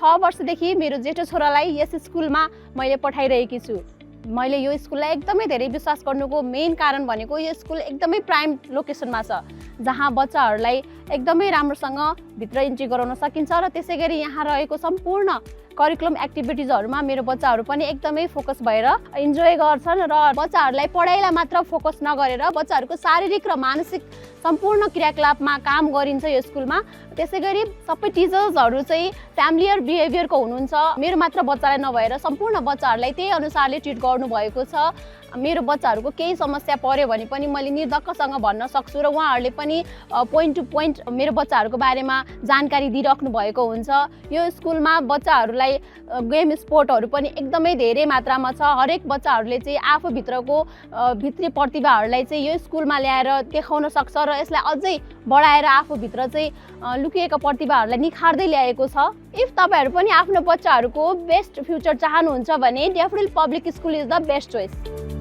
6 वर्षदेखि मेरो जेठो छोरालाई यस स्कुलमा मैले पठाइरहेकी छु। मैले यो स्कुललाई एकदमै धेरै विश्वास गर्नुको मेन कारण भनेको यो स्कुल एकदमै प्राइम लोकेसनमा छ, जहाँ बच्चाहरूलाई एकदमै राम्रोसँग भित्र इन्ट्री गराउन सकिन्छ र त्यसैगरी यहाँ रहेको सम्पूर्ण करिकुलम एक्टिभिटिजहरुमा मेरो बच्चाहरू पनि एकदमै फोकस भएर इन्जोय गर्छन् र बच्चाहरूलाई पढाइलाई मात्र फोकस नगरेर बच्चाहरूको शारीरिक र मानसिक सम्पूर्ण क्रियाकलापमा काम गरिन्छ यो स्कुलमा। त्यसैगरी सबै टिचर्सहरू चाहिँ फ्यामिलियर बिहेभियरको हुनुहुन्छ। मेरो मात्र बच्चालाई नभएर सम्पूर्ण बच्चाहरूलाई त्यही अनुसारले ट्रिट गर्नुभएको छ। मेरो बच्चाहरूको केही समस्या पर्यो भने पनि मैले निर्धक्कसँग भन्न सक्छु र उहाँहरूले पनि पोइन्ट टु पोइन्ट मेरो बच्चाहरूको बारेमा जानकारी दिइराख्नु भएको हुन्छ। यो स्कुलमा बच्चाहरूलाई गेम स्पोर्टहरू पनि एकदमै धेरै मात्रामा छ। हरेक बच्चाहरूले चाहिँ आफूभित्रको भित्री प्रतिभाहरूलाई चाहिँ यो स्कुलमा ल्याएर देखाउन सक्छ र यसलाई अझै बढाएर आफूभित्र चाहिँ लुकिएका प्रतिभाहरूलाई निखार्दै ल्याएको छ। इफ तपाईहरू पनि आफ्नो बच्चाहरूको बेस्ट फ्युचर चाहनुहुन्छ भने daffodil public school is the best choice.